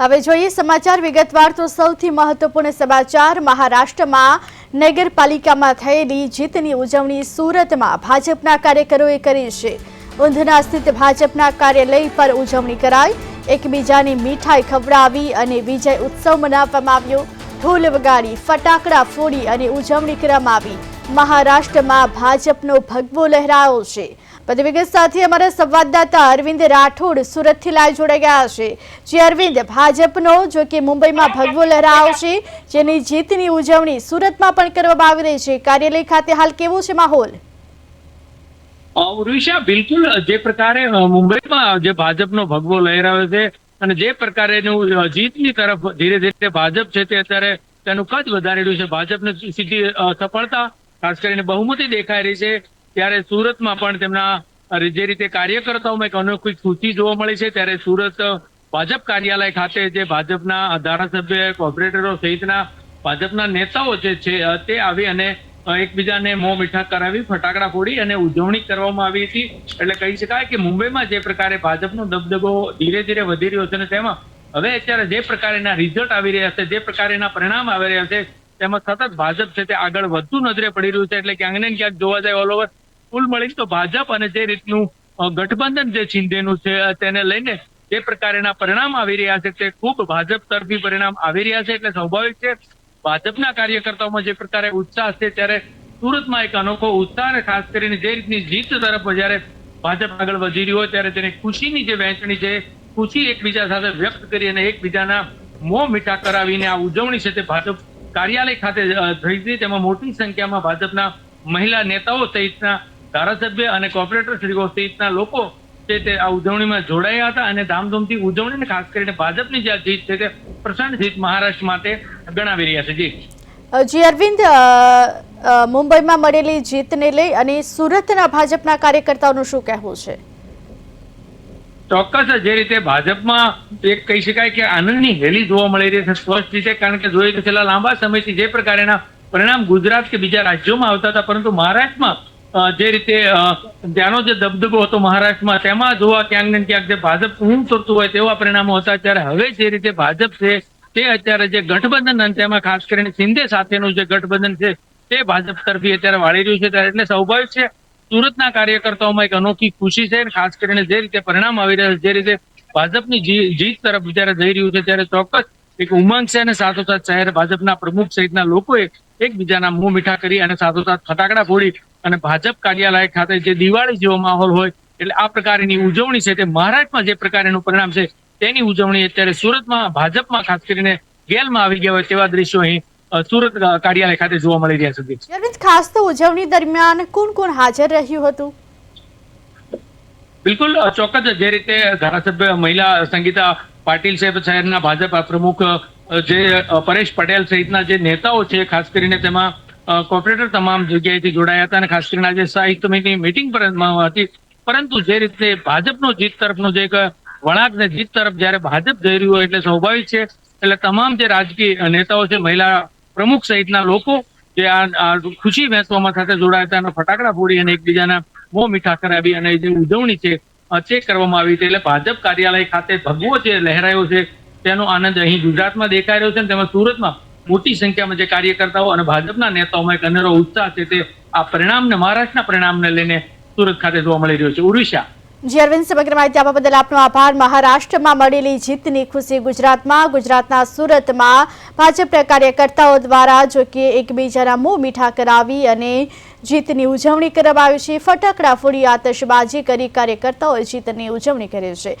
હવે જોઈએ સમાચાર વિગતવાર તો સૌથી મહત્વપૂર્ણ સમાચાર મહારાષ્ટ્રમાં નગરપાલિકામાં થયેલી જીતની ઉજવણી સુરતમાં ભાજપના કાર્યકરોએ કરી છે। ઊંધના સ્થિત ભાજપના કાર્યાલય પર ઉજવણી કરાઈ, એકબીજાને મીઠાઈ ખવડાવી અને વિજય ઉત્સવ મનાવવામાં આવ્યો। ઢોલ વગાડી, ફટાકડા ફોડી અને ઉજવણી કરવામાં આવી। મહારાષ્ટ્રમાં ભાજપનો ભગવો લહેરાયો છે। વધુ વિગત સાથે અમારા સંવાદદાતા અરવિંદ રાઠોડ સુરતથી લાઈવ જોડાઈ ગયા છે। જે અરવિંદ, ભાજપનો જો કે મુંબઈમાં ભગવો લહેરાયો છે, જેની જીતની ઉજવણી સુરતમાં પણ કરવામાં આવી રહી છે। કાર્યાલય ખાતે હાલ કેવો છે માહોલ? ઉર્વિશા, બિલકુલ જે પ્રકારે મુંબઈમાં જે ભાજપનો ભગવો લહેરાયો છે અને જે પ્રકારેનું જીતની તરફ ધીરે ધીરે ભાજપ છે તે અત્યારે તેનું કદ વધારી રહ્યું છે, ભાજપને સીધી સફળતા ખાસ કરીને બહુમતી દેખાઈ રહી છે, ત્યારે સુરતમાં પણ તેમના જે રીતે કાર્યકર્તાઓમાં એક અનોખી ખુશી જોવા મળી છે। ત્યારે સુરત ભાજપ કાર્યાલય ખાતે જે ભાજપના ધારાસભ્ય, કોર્પોરેટરો સહિતના ભાજપના નેતાઓ જે છે તે આવી અને એકબીજાને મોં મીઠા કરાવી, ફટાકડા ફોડી અને ઉજવણી કરવામાં આવી હતી। એટલે કહી શકાય કે મુંબઈમાં જે પ્રકારે ભાજપનો દબદબો ધીરે ધીરે વધી રહ્યો છે અને તેમાં હવે અત્યારે જે પ્રકારના રિઝલ્ટ આવી રહ્યા છે, જે પ્રકારના પરિણામ આવી રહ્યા છે, તેમાં સતત ભાજપ છે તે આગળ વધતું નજરે પડી રહ્યું છે। એટલે ક્યાંક ને ક્યાંક જોવા જાય ઓલ ઓવર કુલ મળી તો ભાજપ અને જે રીતનું ગઠબંધન જે ચીંધેનું છે તેને લઈને જે પ્રકારના પરિણામ આવી રહ્યા છે તે ખૂબ ભાજપ તરફી પરિણામ આવી રહ્યા છે। એટલે સ્વાભાવિક છે ભાજપના કાર્યકર્તાઓમાં જે પ્રકારે ઉત્સાહ છે, ત્યારે સુરતમાં એક અનોખો ઉત્સાહ અને ખાસ કરીને જે રીતની જીત તરફ જ્યારે ભાજપ આગળ વધી રહ્યું હોય ત્યારે તેની ખુશીની જે વહેંચણી છે, ખુશી એકબીજા સાથે વ્યક્ત કરી અને એકબીજાના મોં મીઠા કરાવીને આ ઉજવણી છે તે ભાજપ કાર્યાલય ખાતે થઈ હતી। તેમાં મોટી સંખ્યામાં ભાજપના મહિલા નેતાઓ સહિતના ધારાસભ્ય અને કોર્પોરેટર શ્રીઓ સહિતના લોકો છે તે આ ઉજવણીમાં જોડાયા હતા અને ધામધૂમથી ઉજવણીને ખાસ કરીને ભાજપની જે જીત છે તે પ્રચંડ જીત મહારાષ્ટ્ર માટે ગણાવી રહ્યા છે। જી અરવિંદ, મુંબઈમાં મળેલી જીતને લઈ અને સુરતના ભાજપના કાર્યકર્તાઓનું શું કહેવું છે? ચોક્કસ જે રીતે ભાજપમાં એક કહી શકાય કે આનંદની હેલી જોવા મળી રહી છે સ્પષ્ટ રીતે, કારણ કે જોઈએ તો છેલ્લા લાંબા સમયથી જે પ્રકારના પરિણામ ગુજરાત કે બીજા રાજ્યોમાં આવતા હતા, પરંતુ મહારાષ્ટ્રમાં જે રીતે ત્યાંનો જે દબદબો હતો મહારાષ્ટ્રમાં, તેમાં જોવા ક્યાંક ને ક્યાંક જે ભાજપ ઊંઘ તોડતું હોય તેવા પરિણામો હતા। ત્યારે હવે જે રીતે ભાજપ છે તે અત્યારે જે ગઠબંધન અને તેમાં ખાસ કરીને શિંદે સાથેનું જે ગઠબંધન છે તે ભાજપ તરફી અત્યારે વાળી રહ્યું છે, ત્યારે એટલે સ્વાભાવિક છે સુરતના કાર્યકર્તાઓમાં એક અનોખી ખુશી છે। ખાસ કરીને જે રીતે પરિણામ આવી રહ્યું છે, જે રીતે ભાજપની જીત તરફ જ્યારે જઈ રહ્યું છે, ત્યારે ચોક્કસ એક ઉમંગ છે અને સાથોસાથ શહેર ભાજપના પ્રમુખ સહિતના લોકોએ એકબીજાના મોં મીઠા કરી અને સાથોસાથ ફટાકડા ફોડી અને ભાજપ કાર્યાલય ખાતે જે દિવાળી જેવો માહોલ હોય એટલે આ પ્રકારની ઉજવણી છે તે મહારાષ્ટ્રમાં જે પ્રકારનું પરિણામ છે તેની ઉજવણી અત્યારે સુરતમાં ભાજપમાં ખાસ કરીને ગેલમાં આવી ગયા હોય તેવા દ્રશ્યો અહીં સુરત કાર્યાલય ખાતે જોવા મળી રહ્યા છે। અરવિંદ, ખાસ તો ઉજવણી દરમિયાન કોણ કોણ હાજર રહ્યું હતું? બિલકુલ ચોક્કસ જે રીતે ધારાસભ્ય મહિલા સંગીતા પાટીલ સાહેબ, શહેરના ભાજપ પ્રમુખ જે પરેશ પટેલ સહિતના જે નેતાઓ છે, ખાસ કરીને તેમાં કોર્પોરેટર તમામ જગ્યાએથી જોડાયા હતા અને ખાસ કરીને આજે સાહિત્ય સમિતિની મીટિંગ પણ હતી। પરંતુ જે રીતે ભાજપનો જીત તરફનો જે એક વળાંક ને જીત તરફ જ્યારે ભાજપ જઈ રહ્યું હોય એટલે સ્વાભાવિક છે એટલે તમામ જે રાજકીય નેતાઓ છે, મહિલા પ્રમુખ સહિતના લોકો જે આ ખુશી વહેંચવામાં સાથે જોડાયા હતા અને ફટાકડા ફોડી અને એકબીજાના મોં મીઠા કરાવી અને જે ઉજવણી છે તે કરવામાં આવી હતી। એટલે ભાજપ કાર્યાલય ખાતે ભગવો જે લહેરાયો છે તેનો આનંદ અહીં ગુજરાતમાં દેખાઈ રહ્યો છે, તેમાં સુરતમાં મોટી સંખ્યામાં જે કાર્યકર્તાઓ અને ભાજપના નેતાઓમાં એક અનેરો ઉત્સાહ છે તે આ પરિણામને, મહારાષ્ટ્રના પરિણામને લઈને સુરત ખાતે જોવા મળી રહ્યો છે। ઉર્વિશા। જી અરવિંદ, સમગ્ર માહિતી આપવા બદલ આપનો આભાર। મહારાષ્ટ્રમાં મળેલી જીતની ખુશી ગુજરાતના સુરતમાં ભાજપના કાર્યકર્તાઓ દ્વારા જો કે એકબીજાના મોં મીઠા કરાવી અને જીતની ઉજવણી કરવામાં આવી છે। ફટાકડા ફોડી, આતશબાજી કરી કાર્યકર્તાઓએ જીતની ઉજવણી કરી છે।